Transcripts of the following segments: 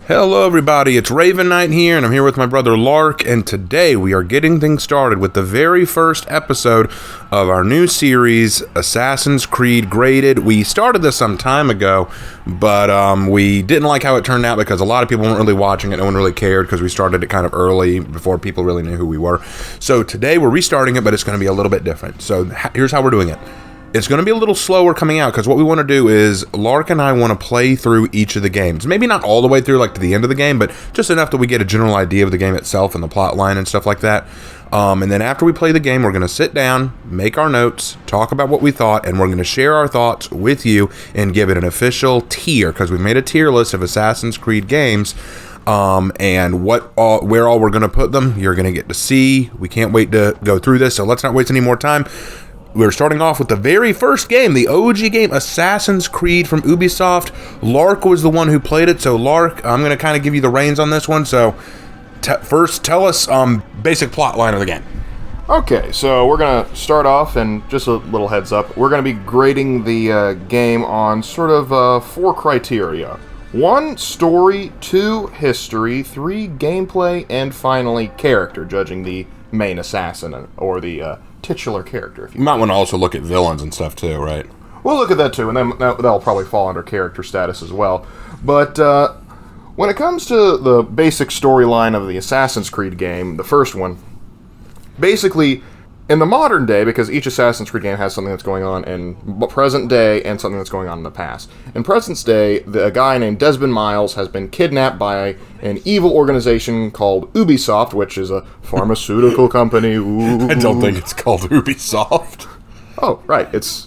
Hello everybody, it's Raven Knight here, and I'm here with my brother Lark, and today we are getting things started with the very first episode of our new series, Assassin's Creed Graded. We started this some time ago, but we didn't like how it turned out because a lot of people weren't really watching it, no one really cared because we started it kind of early before people really knew who we were. So today we're restarting it, but it's going to be a little bit different. So here's how we're doing it. It's going to be a little slower coming out because what we want to do is Lark and I want to play through each of the games. Maybe not all the way through, like to the end of the game, but just enough that we get a general idea of the game itself and the plot line and stuff like that. And then after we play the game, we're going to sit down, make our notes, talk about what we thought, and we're going to share our thoughts with you and give it an official tier because we've made a tier list of Assassin's Creed games. And where all we're going to put them, you're going to get to see. We can't wait to go through this, so let's not waste any more time. We're starting off with the very first game, the OG game, Assassin's Creed from Ubisoft. Lark was the one who played it, so Lark, I'm going to kind of give you the reins on this one. So first, tell us basic plot line of the game. Okay, so we're going to start off, and just a little heads up, we're going to be grading the game on sort of 4 criteria. 1, story, 2, history, 3, gameplay, and finally, character, judging the main assassin, or the titular character. If you might want to also look at villains and stuff too, right? We'll look at that too, and then that'll probably fall under character status as well. But when it comes to the basic storyline of the Assassin's Creed game, the first one, basically, in the modern day, because each Assassin's Creed game has something that's going on in present day and something that's going on in the past. In present day, a guy named Desmond Miles has been kidnapped by an evil organization called Ubisoft, which is a pharmaceutical company. Ooh. I don't think it's called Ubisoft. Oh, right. It's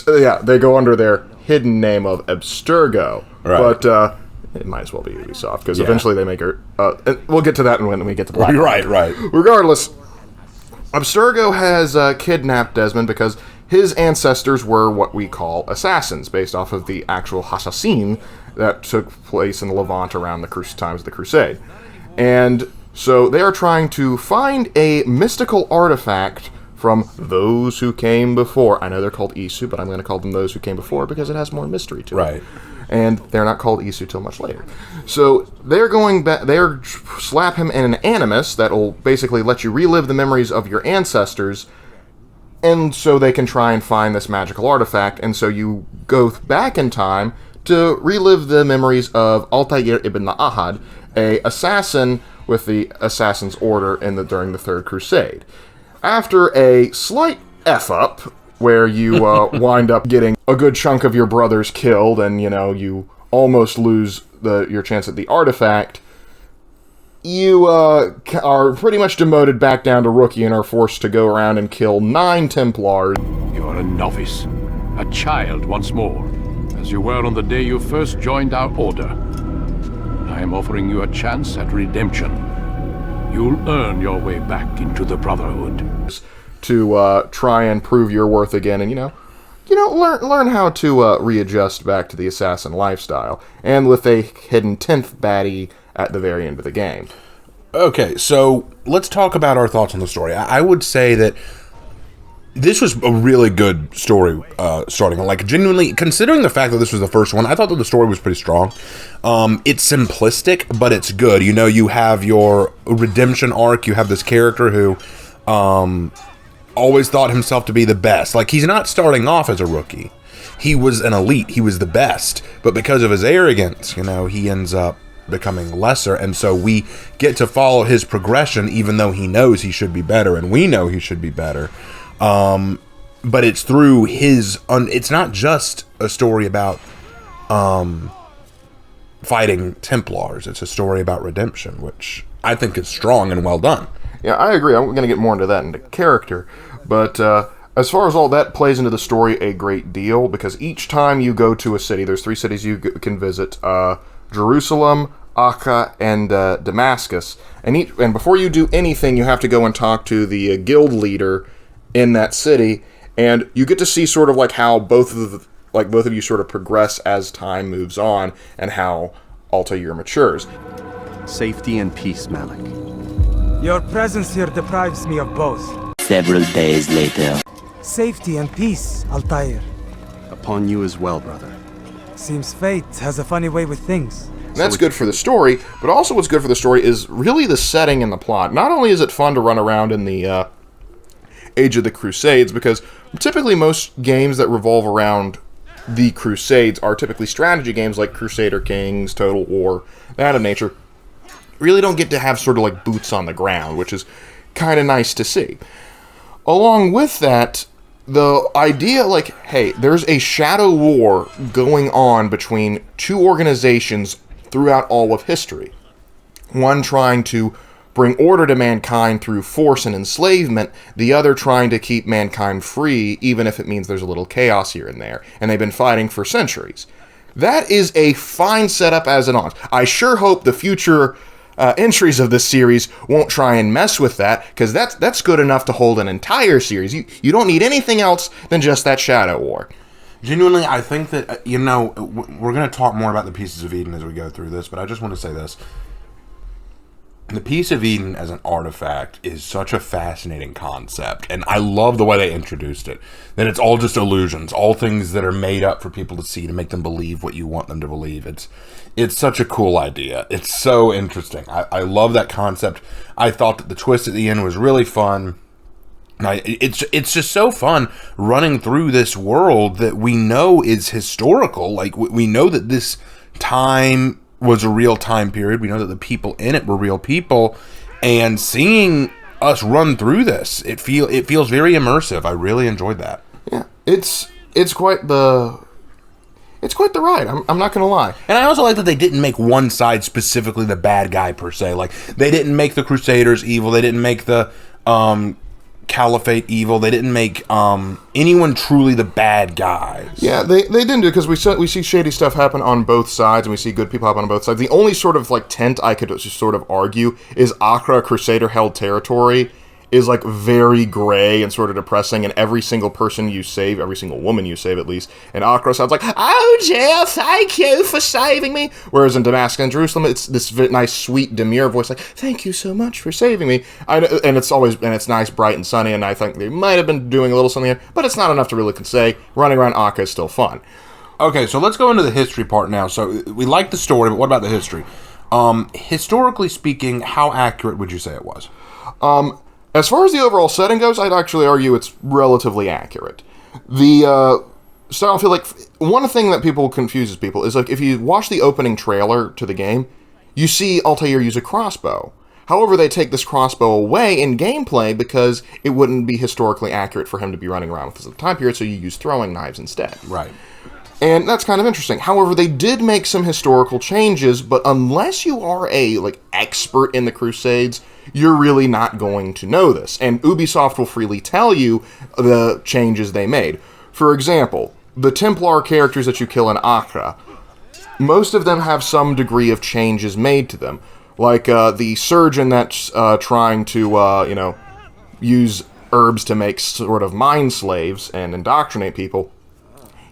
they go under their hidden name of Abstergo. Right. But it might as well be Ubisoft, because eventually they make her... we'll get to that when we get to Black. Right. Regardless... Abstergo has kidnapped Desmond because his ancestors were what we call assassins, based off of the actual assassin that took place in Levant around the times of the Crusade. And so they are trying to find a mystical artifact from those who came before. I know they're called Isu, but I'm going to call them those who came before because it has more mystery to it. Right. And they're not called Isu till much later. So they're going back. They're slap him in an animus that'll basically let you relive the memories of your ancestors, and so they can try and find this magical artifact. And so you go back in time to relive the memories of Altair ibn Ahad, a assassin with the Assassin's Order during the Third Crusade. After a slight F-up, where you wind up getting a good chunk of your brothers killed, and you almost lose your chance at the artifact, you are pretty much demoted back down to rookie and are forced to go around and kill 9 Templars. You are a novice, a child once more, as you were on the day you first joined our order. I am offering you a chance at redemption. You'll earn your way back into the Brotherhood. To try and prove your worth again, and learn how to readjust back to the assassin lifestyle, and with a hidden 10th baddie at the very end of the game. Okay, so let's talk about our thoughts on the story. I would say that this was a really good story starting. Like, genuinely, considering the fact that this was the first one, I thought that the story was pretty strong. It's simplistic, but it's good. You have your redemption arc. You have this character who always thought himself to be the best. Like, he's not starting off as a rookie. He was an elite. He was the best. But because of his arrogance, he ends up becoming lesser. And so we get to follow his progression, even though he knows he should be better, and we know he should be better. But it's through his... it's not just a story about fighting Templars. It's a story about redemption, which I think is strong and well done. Yeah, I agree. I'm going to get more into that, into character. But as far as all that plays into the story a great deal, because each time you go to a city, there's 3 cities you can visit. Jerusalem, Acre, and Damascus. And before you do anything, you have to go and talk to the guild leader in that city. And you get to see sort of like how both of you sort of progress as time moves on, and how Altair matures. Safety and peace, Malik. Your presence here deprives me of both. Several days later. Safety and peace, Altair. Upon you as well, brother. Seems fate has a funny way with things. And that's good for the story, but also what's good for the story is really the setting and the plot. Not only is it fun to run around in the Age of the Crusades, because typically most games that revolve around the Crusades are typically strategy games like Crusader Kings, Total War, that of nature, really don't get to have sort of like boots on the ground, which is kind of nice to see. Along with that, the idea, like, hey, there's a shadow war going on between two organizations throughout all of history. One trying to bring order to mankind through force and enslavement, the other trying to keep mankind free, even if it means there's a little chaos here and there. And they've been fighting for centuries. That is a fine setup as an on. I sure hope the future entries of this series won't try and mess with that, because that's good enough to hold an entire series. You don't need anything else than just that shadow war. Genuinely, I think that, we're going to talk more about the Pieces of Eden as we go through this, but I just want to say this. The Piece of Eden as an artifact is such a fascinating concept, and I love the way they introduced it. That it's all just illusions, all things that are made up for people to see to make them believe what you want them to believe. It's such a cool idea. It's so interesting. I love that concept. I thought that the twist at the end was really fun. It's just so fun running through this world that we know is historical. Like, we know that this time was a real time period. We know that the people in it were real people, and seeing us run through this, it feels very immersive. I really enjoyed that. Yeah, it's quite the ride. I'm not gonna lie. And I also like that they didn't make one side specifically the bad guy per se. Like, they didn't make the Crusaders evil. They didn't make the Caliphate evil. They didn't make anyone truly the bad guys. Yeah, they didn't do, because we see shady stuff happen on both sides, and we see good people happen on both sides. The only sort of like tent I could just sort of argue is Acre, Crusader held territory, is like very gray and sort of depressing, and every single person you save, every single woman you save at least, in Acre sounds like, "Oh dear, thank you for saving me." Whereas in Damascus and Jerusalem, it's this nice, sweet, demure voice like, "Thank you so much for saving me." And it's nice, bright, and sunny, and I think they might have been doing a little something, but it's not enough to really say. Running around Acre is still fun. Okay, so let's go into the history part now. So we like the story, but what about the history? Historically speaking, how accurate would you say it was? As far as the overall setting goes, I'd actually argue it's relatively accurate. The style, I feel like one thing that confuses people is, like, if you watch the opening trailer to the game, you see Altair use a crossbow. However, they take this crossbow away in gameplay because it wouldn't be historically accurate for him to be running around with this at the time period, so you use throwing knives instead. Right. And that's kind of interesting. However, they did make some historical changes, but unless you are a expert in the Crusades, you're really not going to know this. And Ubisoft will freely tell you the changes they made. For example, the Templar characters that you kill in Acre, most of them have some degree of changes made to them. Like the surgeon that's trying to, use herbs to make sort of mind slaves and indoctrinate people.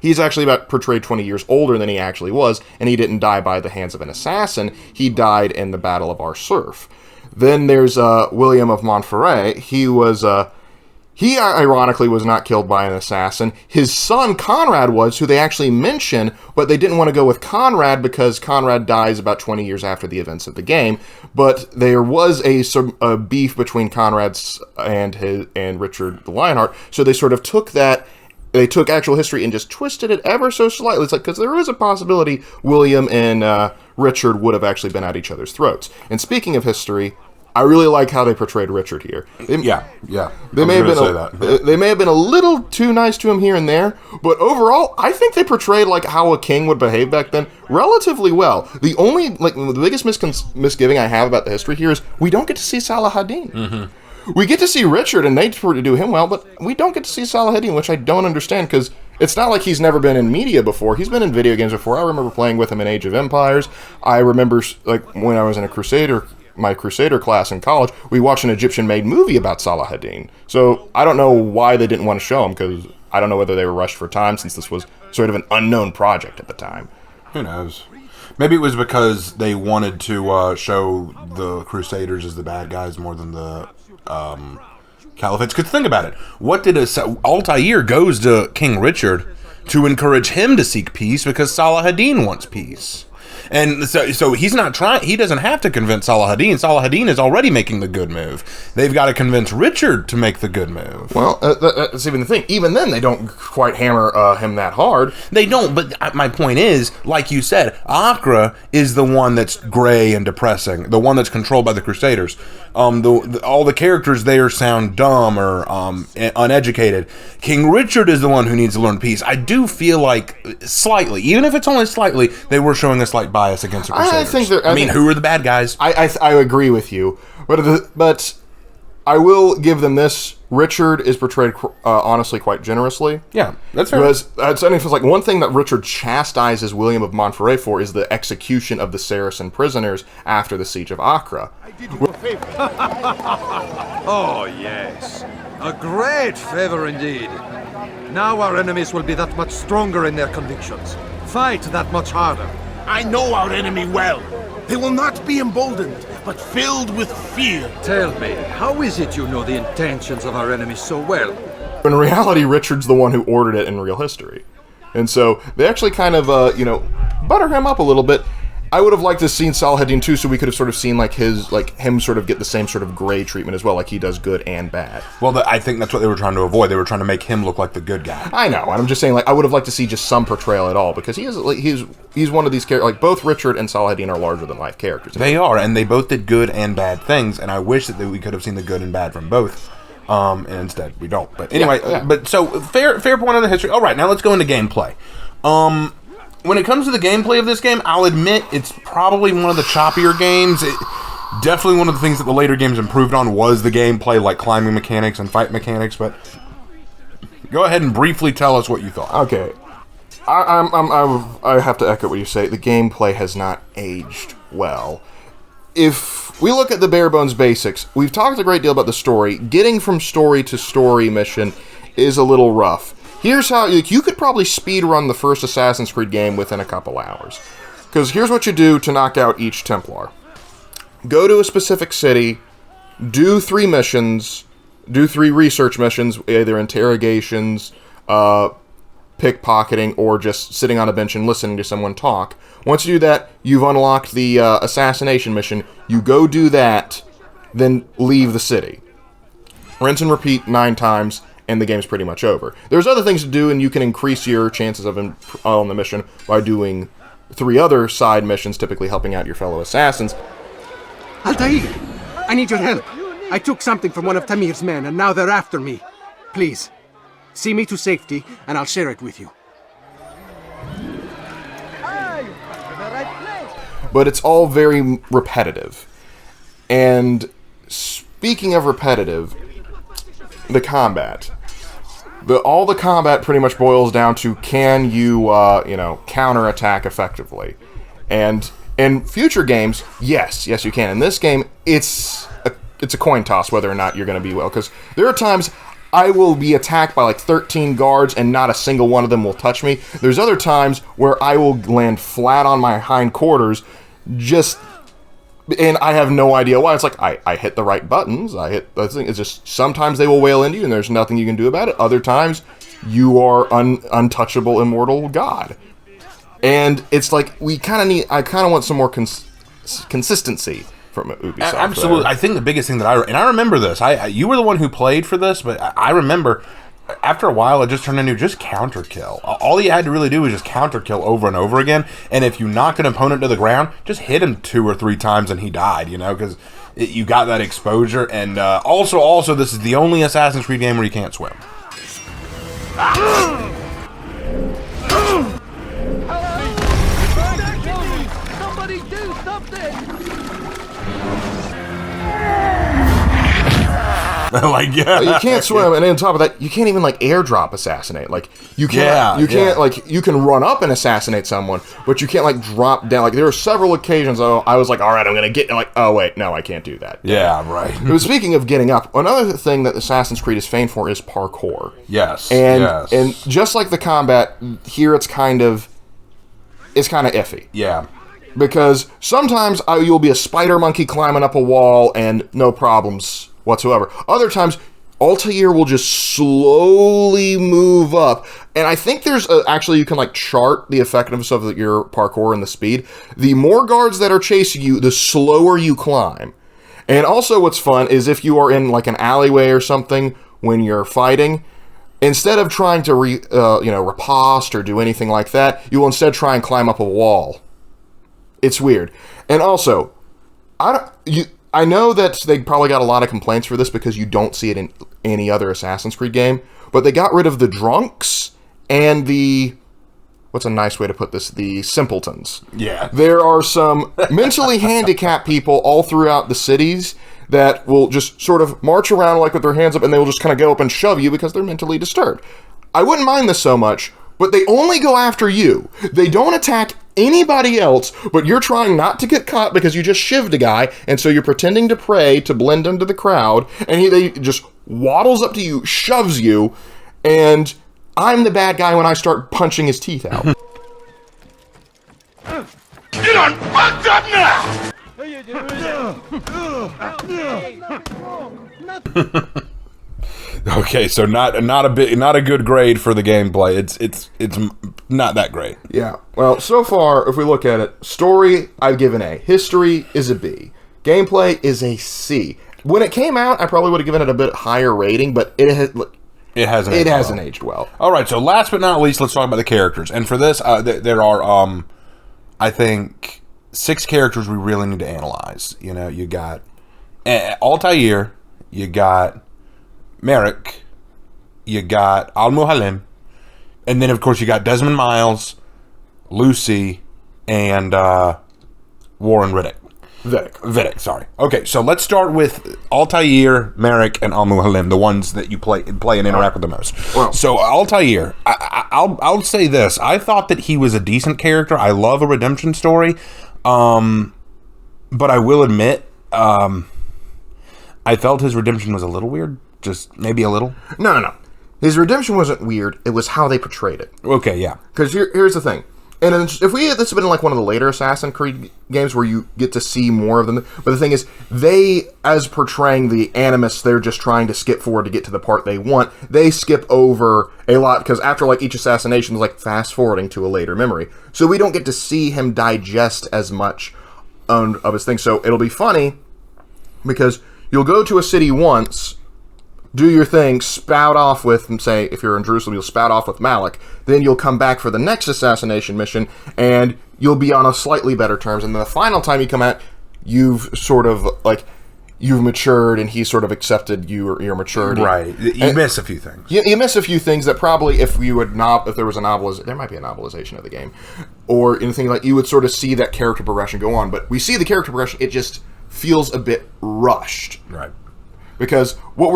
He's actually portrayed 20 years older than he actually was, and he didn't die by the hands of an assassin. He died in the Battle of Arsurf. Then there's William of Montferrat. He ironically was not killed by an assassin. His son Conrad was, who they actually mention, but they didn't want to go with Conrad because Conrad dies about 20 years after the events of the game. But there was a beef between Conrad's and Richard the Lionheart, so they sort of took that. They took actual history and just twisted it ever so slightly. It's like, because there is a possibility William and Richard would have actually been at each other's throats. And speaking of history, I really like how they portrayed Richard here. They may have been a little too nice to him here and there, but overall, I think they portrayed like how a king would behave back then relatively well. The only the biggest misgiving I have about the history here is we don't get to see Saladin. Mm-hmm. We get to see Richard, and they do him well, but we don't get to see Saladin, which I don't understand, because it's not like he's never been in media before. He's been in video games before. I remember playing with him in Age of Empires. I remember, when I was in my Crusader class in college, we watched an Egyptian-made movie about Saladin. So I don't know why they didn't want to show him, because I don't know whether they were rushed for time, since this was sort of an unknown project at the time. Who knows? Maybe it was because they wanted to show the Crusaders as the bad guys more than the Caliphates. Because think about it. What did Altair goes to King Richard to encourage him to seek peace because Saladin wants peace. And so he's not trying. He doesn't have to convince Saladin. Saladin is already making the good move. They've got to convince Richard to make the good move. Well, that's even the thing. Even then, they don't quite hammer him that hard. They don't, but my point is, like you said, Acre is the one that's gray and depressing, the one that's controlled by the Crusaders. All the characters there sound dumb or uneducated. King Richard is the one who needs to learn peace. I do feel like slightly, even if it's only slightly, they were showing a slight bias against the Crusaders. I mean, who are the bad guys? I agree with you, but I will give them this. Richard is portrayed, honestly, quite generously. Yeah, that's fair. Because it's like one thing that Richard chastises William of Montferrat for is the execution of the Saracen prisoners after the siege of Acre. I did you a favor. Oh, yes. A great favor indeed. Now our enemies will be that much stronger in their convictions. Fight that much harder. I know our enemy well. They will not be emboldened, but filled with fear. Tell me, how is it you know the intentions of our enemies so well? In reality, Richard's the one who ordered it in real history. And so they actually kind of, butter him up a little bit. I would have liked to have seen Saladin too, so we could have sort of seen him sort of get the same sort of gray treatment as well, like he does good and bad. Well, I think that's what they were trying to avoid. They were trying to make him look like the good guy. I know, and I'm just saying, I would have liked to see just some portrayal at all, because he's one of these characters. Both Richard and Saladin are larger than life characters. They are, and they both did good and bad things, and I wish that we could have seen the good and bad from both. And instead we don't. But anyway, But so fair point on the history. All right, now let's go into gameplay. When it comes to the gameplay of this game, I'll admit it's probably one of the choppier games. Definitely one of the things that the later games improved on was the gameplay, like climbing mechanics and fight mechanics. But go ahead and briefly tell us what you thought. Okay, I have to echo what you say. The gameplay has not aged well. If we look at the bare bones basics, we've talked a great deal about the story. Getting from story to story mission is a little rough. Here's how you could probably speed run the first Assassin's Creed game within a couple hours. Because here's what you do to knock out each Templar. Go to a specific city, do 3 missions, do 3 research missions, either interrogations, pickpocketing, or just sitting on a bench and listening to someone talk. Once you do that, you've unlocked the assassination mission. You go do that, then leave the city. Rinse and repeat 9 times, and the game's pretty much over. There's other things to do, and you can increase your chances of on the mission by doing 3 other side missions, typically helping out your fellow assassins. Altair, I need your help. I took something from one of Tamir's men, and now they're after me. Please, see me to safety, and I'll share it with you. But it's all very repetitive. And speaking of repetitive, the combat. All the combat pretty much boils down to, can you, counterattack effectively? And in future games, yes you can. In this game, it's a coin toss whether or not you're going to be well. Because there are times I will be attacked by 13 guards and not a single one of them will touch me. There's other times where I will land flat on my hindquarters, and I have no idea why. It's like, I hit the right buttons. I hit the thing. It's just, sometimes they will wail into you and there's nothing you can do about it. Other times, you are untouchable, immortal god. And it's like, I kind of want some more consistency from Ubisoft. Absolutely. I think the biggest thing that I remember this, you were the one who played for this, but I remember after a while, it just turned into just counter kill. All you had to really do was just counter kill over and over again. And if you knocked an opponent to the ground, just hit him 2 or 3 times and he died, because you got that exposure. And also, this is the only Assassin's Creed game where you can't swim. Somebody do something! You can't swim, and on top of that, you can't even airdrop assassinate. You can run up and assassinate someone, but you can't drop down. There were several occasions I was like, all right, I'm gonna get. Oh wait, no, I can't do that. Yeah, right. But speaking of getting up, another thing that Assassin's Creed is famed for is parkour. Yes, and just like the combat here, it's kind of iffy. Yeah. Because sometimes you'll be a spider monkey climbing up a wall and no problems whatsoever. Other times, Altair will just slowly move up. And I think there's actually, you can like chart the effectiveness of your parkour and the speed. The more guards that are chasing you, the slower you climb. And also what's fun is if you are in like an alleyway or something when you're fighting, instead of trying to riposte or do anything like that, you will instead try and climb up a wall. It's weird. And also, I know that they probably got a lot of complaints for this because you don't see it in any other Assassin's Creed game, but they got rid of the drunks and the, what's a nice way to put this, the simpletons. Yeah. There are some mentally handicapped people all throughout the cities that will just sort of march around like with their hands up, and they will just kind of go up and shove you because they're mentally disturbed. I wouldn't mind this so much, but they only go after you. They don't attack anybody else, but you're trying not to get caught because you just shivved a guy, and so you're pretending to pray to blend into the crowd, and they just waddles up to you, shoves you, and I'm the bad guy when I start punching his teeth out. Get on fucked up now! Okay, so not a good grade for the gameplay. It's not that great. Yeah. Well, so far, if we look at it, story I've given A, history is a B, gameplay is a C. When it came out, I probably would have given it a bit higher rating, but it hasn't aged well. All right, so last but not least, let's talk about the characters. And for this, there are I think 6 characters we really need to analyze. You know, you got Altair, you got Merrick, you got Al-Muhalim, and then of course you got Desmond Miles, Lucy, and Warren Vidic, sorry. Okay, so let's start with Altair, Merrick, and Al-Muhalim, the ones that you play and interact with the most. Well, so Altair, I'll say this. I thought that he was a decent character. I love a redemption story. But I will admit, I felt his redemption was a little weird. Just maybe a little. No. His redemption wasn't weird. It was how they portrayed it. Okay, yeah. Because here's the thing. And if this had been like one of the later Assassin's Creed games where you get to see more of them, but the thing is, they, as portraying the Animus, they're just trying to skip forward to get to the part they want. They skip over a lot, because after like each assassination is like fast forwarding to a later memory. So we don't get to see him digest as much of his thing. So it'll be funny, because you'll go to a city once, do your thing, spout off with, say, if you're in Jerusalem, you'll spout off with Malik. Then you'll come back for the next assassination mission, and you'll be on a slightly better terms. And then the final time you come out, you've sort of, like, you've matured, and he's sort of accepted your maturity. Right. You miss a few things. You miss a few things that probably, if there was a novelization, there might be a novelization of the game, or anything like, you would sort of see that character progression go on. But we see the character progression, it just feels a bit rushed. Right. Because what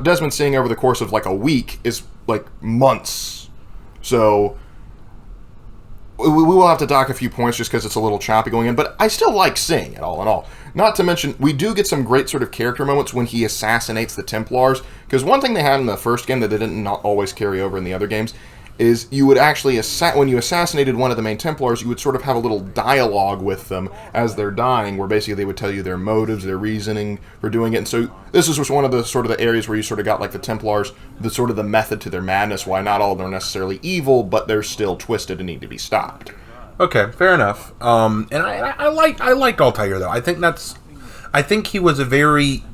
Desmond's seeing over the course of like a week is like months. So we will have to dock a few points just because it's a little choppy going in, but I still like seeing it all in all. Not to mention, we do get some great sort of character moments when he assassinates the Templars, because one thing they had in the first game that they didn't always carry over in the other games is you would actually, when you assassinated one of the main Templars, you would sort of have a little dialogue with them as they're dying, where basically they would tell you their motives, their reasoning for doing it. And so this is one of the sort of the areas where you sort of got like the Templars, the sort of the method to their madness, why not all of them are necessarily evil, but they're still twisted and need to be stopped. Okay, fair enough. And I like Altair though. I think he was a very.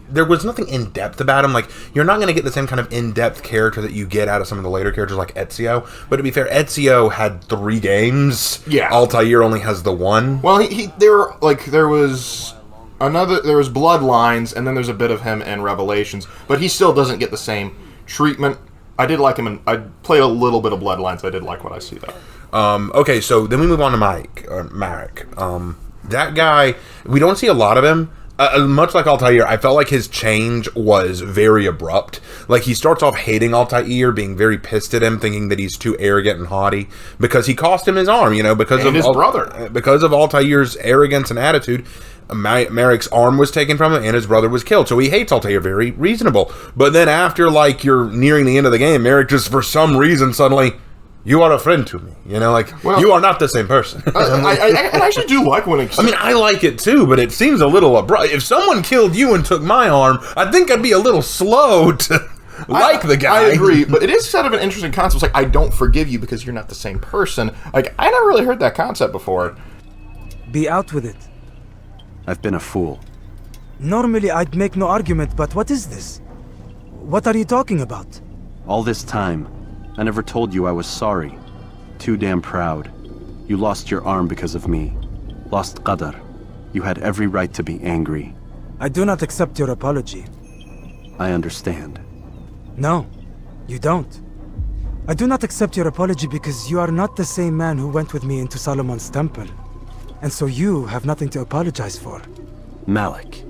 There was nothing in-depth about him. Like, you're not going to get the same kind of in-depth character that you get out of some of the later characters like Ezio. But to be fair, Ezio had 3 games. Yeah. Altair only has the 1. Well, there was Bloodlines, and then there's a bit of him in Revelations, but he still doesn't get the same treatment. I did like him, and I played a little bit of Bloodlines. I did like what I see, though. Okay, so then we move on to Marek. That guy, we don't see a lot of him. Much like Altair, I felt like his change was very abrupt. Like, he starts off hating Altair, being very pissed at him, thinking that he's too arrogant and haughty, because he cost him his arm, because of his brother. Because of Altair's arrogance and attitude, Marek's arm was taken from him, and his brother was killed. So he hates Altair, very reasonable. But then after, like, you're nearing the end of the game, Marek just, for some reason, suddenly, you are a friend to me. You know, like, you are not the same person. I actually do like when it... I mean, I like it too, but it seems a little abrupt. If someone killed you and took my arm, I think I'd be a little slow to like the guy. I agree, but it is kind of an interesting concept. It's like, I don't forgive you because you're not the same person. Like, I never really heard that concept before. Be out with it. I've been a fool. Normally I'd make no argument, but what is this? What are you talking about? All this time, I never told you I was sorry. Too damn proud. You lost your arm because of me. Lost Qadar. You had every right to be angry. I do not accept your apology. I understand. No, you don't. I do not accept your apology because you are not the same man who went with me into Solomon's temple. And so you have nothing to apologize for. Malik.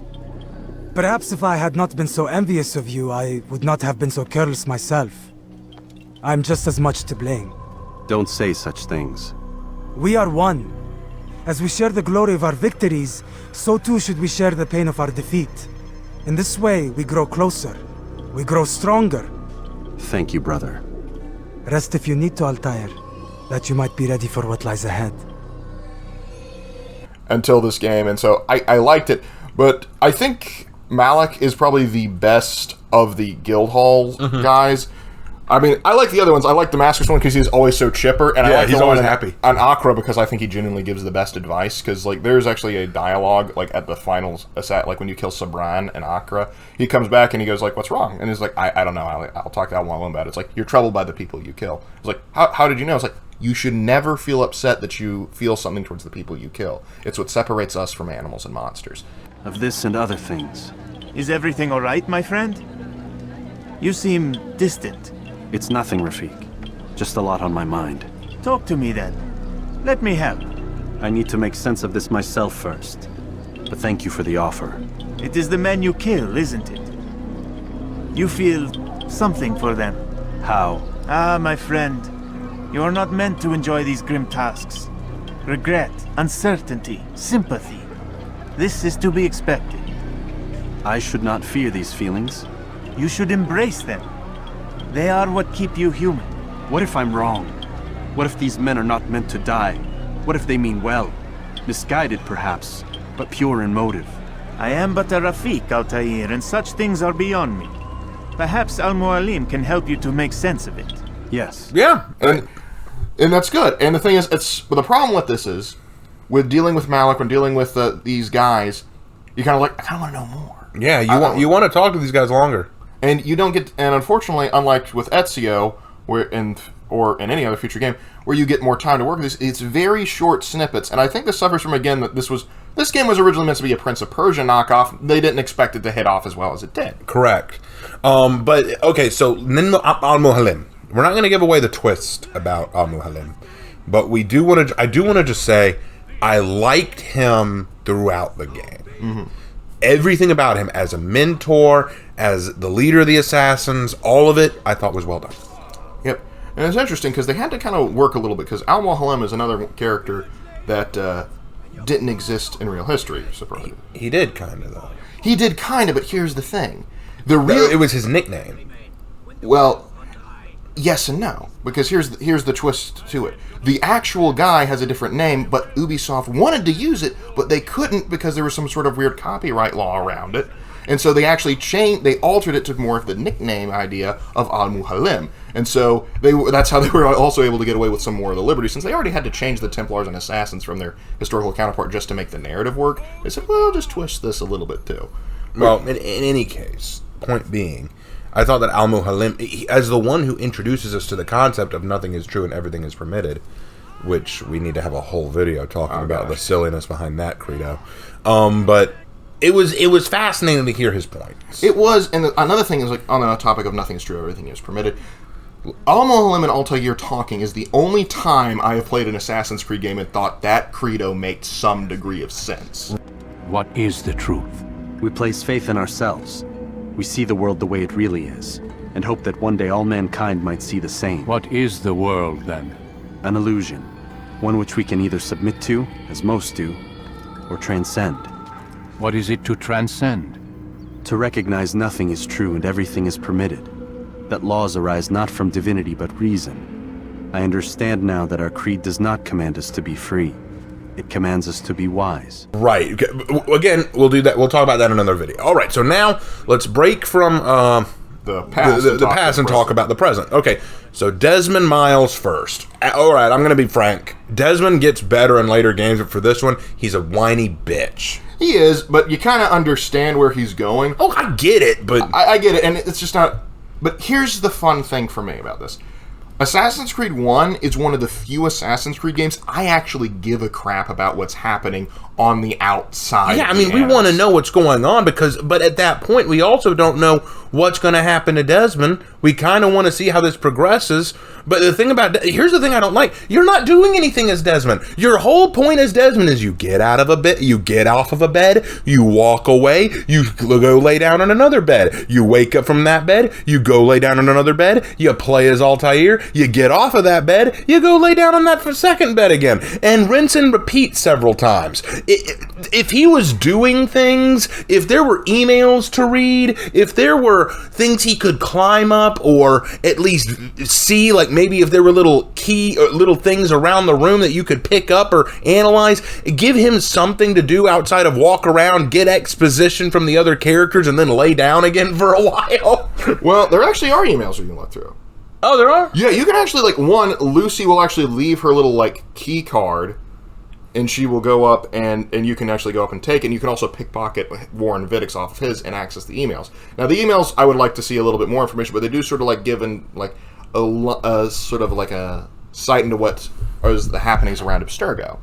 Perhaps if I had not been so envious of you, I would not have been so careless myself. I'm just as much to blame. Don't say such things. We are one. As we share the glory of our victories, so too should we share the pain of our defeat. In this way, we grow closer. We grow stronger. Thank you, brother. Rest if you need to, Altair, that you might be ready for what lies ahead. Until this game, and so I liked it, but I think Malik is probably the best of the Guildhall guys. I mean, I like the other ones. I like the Damascus one because he's always so chipper, and I like he's the always one happy. on Akra because I think he genuinely gives the best advice. Because like, there's actually a dialogue like at the finals, like when you kill Sabran and Akra, he comes back and he goes like, "What's wrong?" And he's like, "I don't know. I'll talk to Al-Mualim about it." It's like, you're troubled by the people you kill. It's like, how did you know? It's like, you should never feel upset that you feel something towards the people you kill. It's what separates us from animals and monsters. Of this and other things. Is everything all right, my friend? You seem distant. It's nothing, Rafiq. Just a lot on my mind. Talk to me then. Let me help. I need to make sense of this myself first. But thank you for the offer. It is the men you kill, isn't it? You feel something for them. How? Ah, my friend. You are not meant to enjoy these grim tasks. Regret, uncertainty, sympathy. This is to be expected. I should not fear these feelings. You should embrace them. They are what keep you human. What if I'm wrong? What if these men are not meant to die? What if they mean well? Misguided, perhaps, but pure in motive. I am but a Rafiq, Altair, and such things are beyond me. Perhaps Al-Mualim can help you to make sense of it. Yes. Yeah, and that's good. And the thing is, but the problem with this is, with dealing with Malik, when dealing with these guys, you kind of like, I kind of want to know more. Yeah, you want to talk to these guys longer. And you don't get, and unfortunately, unlike with Ezio, or in any other future game, where you get more time to work with this, it's very short snippets. And I think this suffers from, again, that this game was originally meant to be a Prince of Persia knockoff. They didn't expect it to hit off as well as it did. Correct. But okay, so then Al-Mualim. We're not going to give away the twist about Al-Mualim, but I do want to just say I liked him throughout the game. Mm-hmm. Everything about him as a mentor, as the leader of the assassins, all of it, I thought was well done. Yep. And it's interesting because they had to kind of work a little bit because Al-Mualim is another character that didn't exist in real history, supposedly. He did kind of, though. He did kind of, but here's the thing. It was his nickname. Well, yes and no, because here's the twist to it. The actual guy has a different name, but Ubisoft wanted to use it, but they couldn't because there was some sort of weird copyright law around it. And so they actually they altered it to more of the nickname idea of Al-Mualim. And so that's how they were also able to get away with some more of the liberty, since they already had to change the Templars and Assassins from their historical counterpart just to make the narrative work. They said, well, just twist this a little bit too. Well, in any case, point being, I thought that Al-Mualim, as the one who introduces us to the concept of nothing is true and everything is permitted, which we need to have a whole video talking about the silliness behind that credo. But it was fascinating to hear his points. It was, and another thing is, like, on the topic of nothing is true, everything is permitted. Al-Mualim and Altair talking is the only time I have played an Assassin's Creed game and thought that credo made some degree of sense. What is the truth? We place faith in ourselves. We see the world the way it really is, and hope that one day all mankind might see the same. What is the world, then? An illusion. One which we can either submit to, as most do, or transcend. What is it to transcend? To recognize nothing is true and everything is permitted. That laws arise not from divinity but reason. I understand now that our creed does not command us to be free. It commands us to be wise. Right. Again, we'll do that. We'll talk about that in another video. All right. So now let's break from the past and talk about the present. Okay. So Desmond Miles first. All right. I'm going to be frank. Desmond gets better in later games, but for this one, he's a whiny bitch. He is, but you kind of understand where he's going. Oh, I get it, but I get it, and it's just not. But here's the fun thing for me about this. Assassin's Creed 1 is one of the few Assassin's Creed games I actually give a crap about what's happening on the outside. Yeah, I mean, we want to know what's going on but at that point, we also don't know what's going to happen to Desmond. We kind of want to see how this progresses. But the thing here's the thing I don't like. You're not doing anything as Desmond. Your whole point as Desmond is you get off of a bed, you walk away, you go lay down on another bed. You wake up from that bed, you go lay down on another bed, you play as Altair, you get off of that bed, you go lay down on that second bed again, and rinse and repeat several times. If he was doing things, if there were emails to read, if there were things he could climb up or at least see, like maybe if there were little things around the room that you could pick up or analyze, give him something to do outside of walk around, get exposition from the other characters, and then lay down again for a while. Well, there actually are emails you can look through. Oh, there are? Yeah, you can actually, Lucy will actually leave her little, key card, and she will go up, and you can actually go up and take it, and you can also pickpocket Warren Vidick's off of his and access the emails. Now, the emails, I would like to see a little bit more information, but they do sort of, give a sort of a sight into what is the happenings around Abstergo.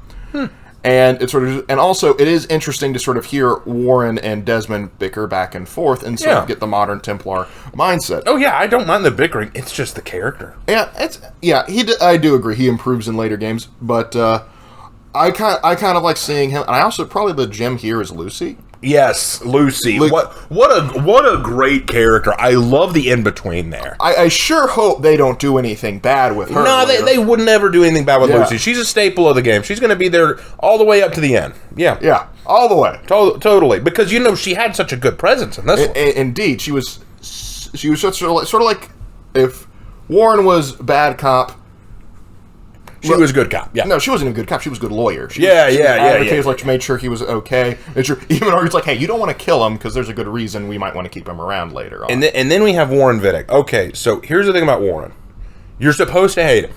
And it's and also it is interesting to sort of hear Warren and Desmond bicker back and forth and sort of get the modern Templar mindset. Oh yeah, I don't mind the bickering. It's just the character. Yeah, I do agree. He improves in later games, but I kind of like seeing him. And I also probably the gem here is Lucy. Yes, Lucy. What a great character. I love the in-between there. I sure hope they don't do anything bad with her. No, they would never do anything bad with Lucy. She's a staple of the game. She's going to be there all the way up to the end. Yeah. Yeah, all the way. Totally. Because, she had such a good presence in this one. Indeed. She was sort of like if Warren was bad cop, she was good cop. Yeah. No, she wasn't a good cop. She was a good lawyer. She made sure he was okay. Even argued like, hey, you don't want to kill him because there's a good reason we might want to keep him around later on. And then we have Warren Vidick. Okay, so here's the thing about Warren. You're supposed to hate him.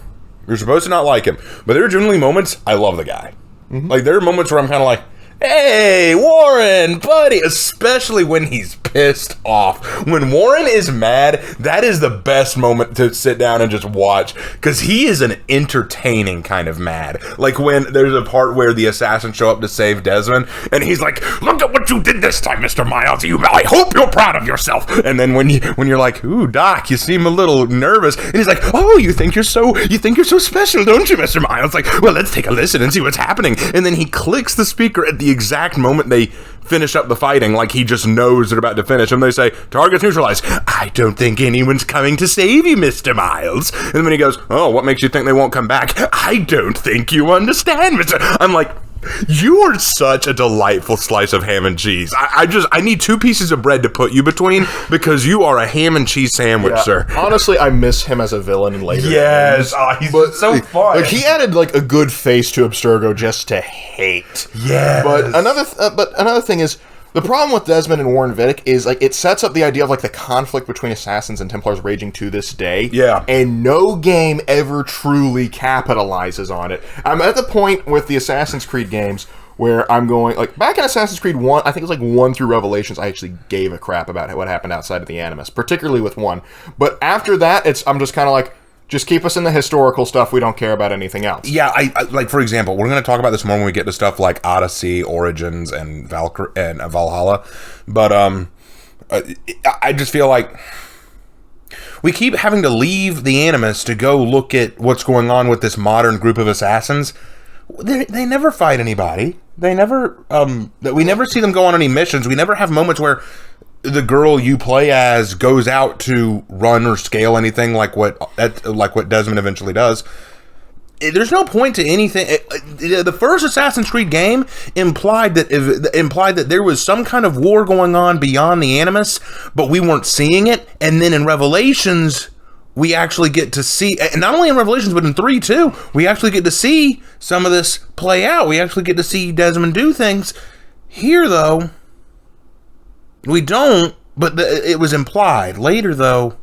You're supposed to not like him. But there are generally moments I love the guy. Mm-hmm. There are moments where I'm kind of like, hey, Warren, buddy, especially when he's pissed off. When Warren is mad, that is the best moment to sit down and just watch, because he is an entertaining kind of mad. Like when there's a part where the assassins show up to save Desmond, and he's like, look at what you did this time, Mr. Miles. I hope you're proud of yourself. And then when you're like, ooh, Doc, you seem a little nervous, and he's like, oh, you think you're so special, don't you, Mr. Miles? Like, well, let's take a listen and see what's happening. And then he clicks the speaker at the exact moment they finish up the fighting, like he just knows they're about to finish, and they say, targets neutralized. I don't think anyone's coming to save you, Mr. Miles. And then he goes, oh, what makes you think they won't come back? I don't think you understand, Mr. I'm like, you are such a delightful slice of ham and cheese. I need 2 pieces of bread to put you between, because you are a ham and cheese sandwich, sir. Honestly, I miss him as a villain in later games. He's so fun. He added a good face to Abstergo just to hate. Yes. But another thing is, the problem with Desmond and Warren Vidick is it sets up the idea of the conflict between assassins and Templars raging to this day. Yeah. And no game ever truly capitalizes on it. I'm at the point with the Assassin's Creed games where I'm going, back in Assassin's Creed 1, I think it was 1 through Revelations, I actually gave a crap about what happened outside of the Animus, particularly with 1. But after that, I'm just kind of just keep us in the historical stuff. We don't care about anything else. Yeah, I for example, we're going to talk about this more when we get to stuff like Odyssey, Origins, and Valhalla. But I just feel like we keep having to leave the Animus to go look at what's going on with this modern group of assassins. They never fight anybody. They never we never see them go on any missions. We never have moments where the girl you play as goes out to run or scale anything like what Desmond eventually does. There's no point to anything. The first Assassin's Creed game implied that there was some kind of war going on beyond the Animus, but we weren't seeing it. And then in Revelations, we actually get to see, and not only in Revelations, but in 3 too, we actually get to see some of this play out. We actually get to see Desmond do things. Here, though, we don't, but it was implied. Later, though,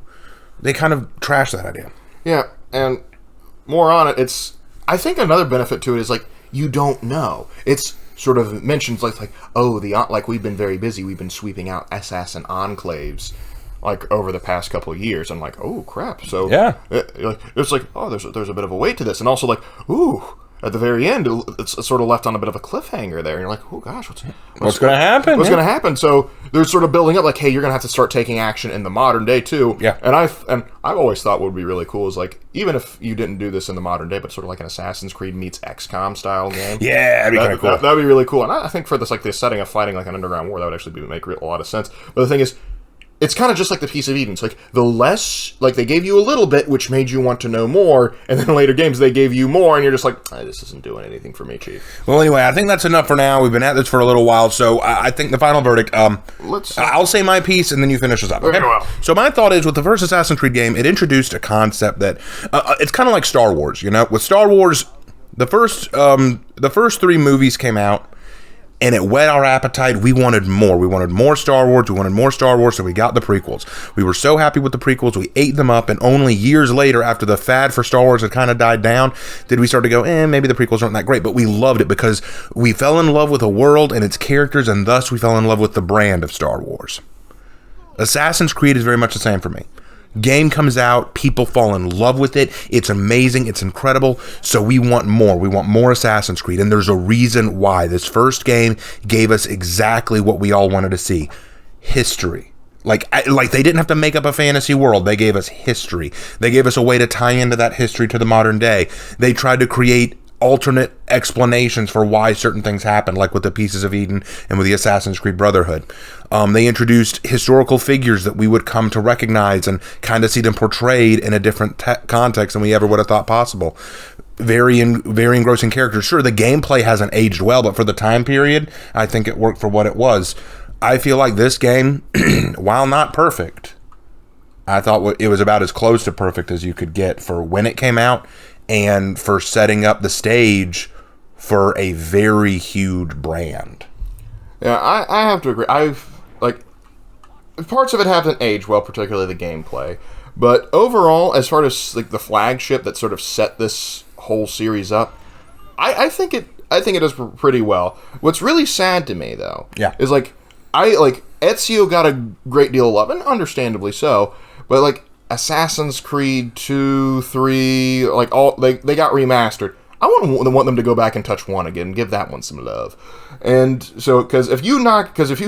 they kind of trashed that idea. Yeah, and more on it, I think another benefit to it is, like, you don't know. It's sort of mentions, like we've been very busy. We've been sweeping out assassin enclaves, like, over the past couple of years. I'm like, oh, crap. So, yeah. It's like, oh, there's a bit of a weight to this. And also, like, ooh, at the very end, it's sort of left on a bit of a cliffhanger there. And you're like, oh, gosh, what's going to happen? What's going to happen? So they're sort of building up, like, hey, you're going to have to start taking action in the modern day, too. Yeah. And I've always thought what would be really cool is, like, even if you didn't do this in the modern day, but sort of like an Assassin's Creed meets XCOM style game. Yeah, that'd be kind of cool. That'd be really cool. And I think for this, like, the setting of fighting like an underground war, that would actually make a lot of sense. But the thing is, it's kind of just like the Piece of Eden. It's like, the less, like, they gave you a little bit, which made you want to know more, and then in later games they gave you more, and you're just like, this isn't doing anything for me, Chief. Well, anyway, I think that's enough for now. We've been at this for a little while, so I think the final verdict, I'll say my piece, and then you finish us up. Okay? Well. So my thought is, with the first Assassin's Creed game, it introduced a concept that, it's kind of like Star Wars, you know? With Star Wars, the first 3 movies came out, and it whet our appetite. We wanted more. We wanted more Star Wars. We wanted more Star Wars, so we got the prequels. We were so happy with the prequels. We ate them up, and only years later, after the fad for Star Wars had kind of died down, did we start to go, maybe the prequels aren't that great. But we loved it because we fell in love with a world and its characters, and thus we fell in love with the brand of Star Wars. Assassin's Creed is very much the same for me. Game comes out, people fall in love with it, it's amazing, it's incredible, so we want more. We want more Assassin's Creed, and there's a reason why. This first game gave us exactly what we all wanted to see. History. Like they didn't have to make up a fantasy world, they gave us history. They gave us a way to tie into that history to the modern day. They tried to create alternate explanations for why certain things happened, like with the Pieces of Eden and with the Assassin's Creed Brotherhood. They introduced historical figures that we would come to recognize and kind of see them portrayed in a different context than we ever would have thought possible. Very engrossing characters. Sure, the gameplay hasn't aged well, but for the time period, I think it worked for what it was. I feel like this game, while not perfect, I thought it was about as close to perfect as you could get for when it came out, and for setting up the stage for a very huge brand. Yeah, I have to agree. Parts of it haven't aged well, particularly the gameplay. But overall, as far as, like, the flagship that sort of set this whole series up, I think it does pretty well. What's really sad to me, though, is, Ezio got a great deal of love, and understandably so, but, like, Assassin's Creed 2, 3, like, all they got remastered. I want them to go back and touch 1 again, give that one some love. And so, because if you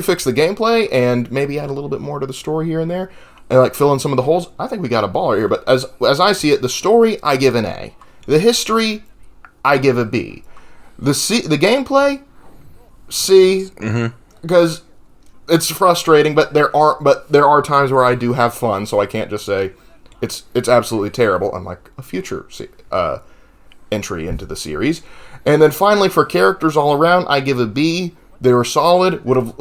fix the gameplay and maybe add a little bit more to the story here and there, and, like, fill in some of the holes, I think we got a baller here. But as I see it, the story, I give an A. The history, I give a B. The gameplay, C, because it's frustrating, but there are times where I do have fun, so I can't just say it's absolutely terrible, unlike a future entry into the series. And then finally, for characters all around, I give a B. They were solid. Would have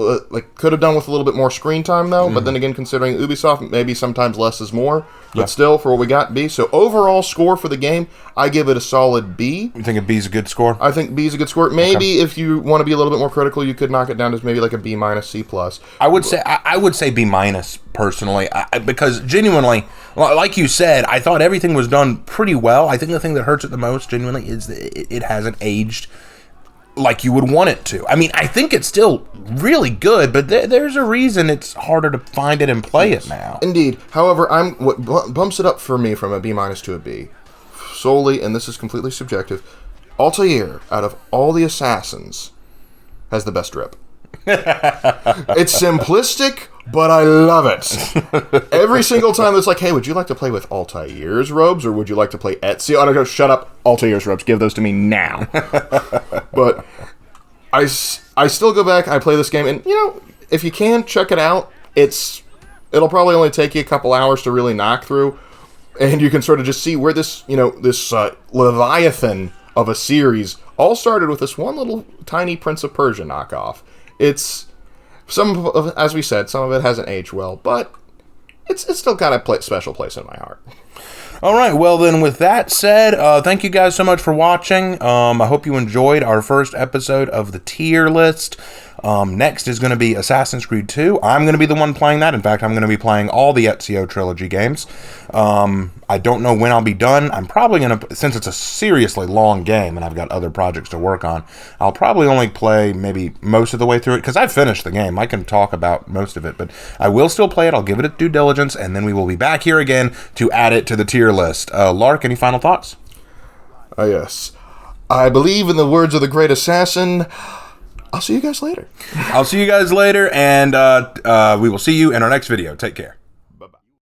could have done with a little bit more screen time though. But then again, considering Ubisoft, maybe sometimes less is more. But still, for what we got, B. So overall score for the game, I give it a solid B. You think a B is a good score? I think B is a good score. Maybe if you want to be a little bit more critical, you could knock it down to maybe like a B minus, C plus. I would say B minus personally, because genuinely, like you said, I thought everything was done pretty well. I think the thing that hurts it the most, genuinely, is that it hasn't aged like you would want it to. I mean, I think it's still really good, but there's a reason it's harder to find it and play it now. Indeed. However, what bumps it up for me from a B minus to a B, solely, and this is completely subjective, Altair, out of all the assassins, has the best drip. It's simplistic, but I love it. Every single time it's like, hey, would you like to play with Altair's robes, or would you like to play Ezio? And I go, shut up, Altair's robes, give those to me now. But I still go back, I play this game, and, if you can, check it out. It'll probably only take you a couple hours to really knock through, and you can sort of just see where this Leviathan of a series all started with this one little tiny Prince of Persia knockoff. As we said, some of it hasn't aged well, but it's still got a special place in my heart. All right, well then, with that said, thank you guys so much for watching. I hope you enjoyed our first episode of the tier list. Next is going to be Assassin's Creed 2. I'm going to be the one playing that. In fact, I'm going to be playing all the Ezio trilogy games. I don't know when I'll be done. I'm probably going to, since it's a seriously long game and I've got other projects to work on, I'll probably only play maybe most of the way through it, because I've finished the game. I can talk about most of it, but I will still play it. I'll give it a due diligence, and then we will be back here again to add it to the tier list. Lark, any final thoughts? Yes. I believe in the words of the great assassin. I'll see you guys later. I'll see you guys later, and we will see you in our next video. Take care.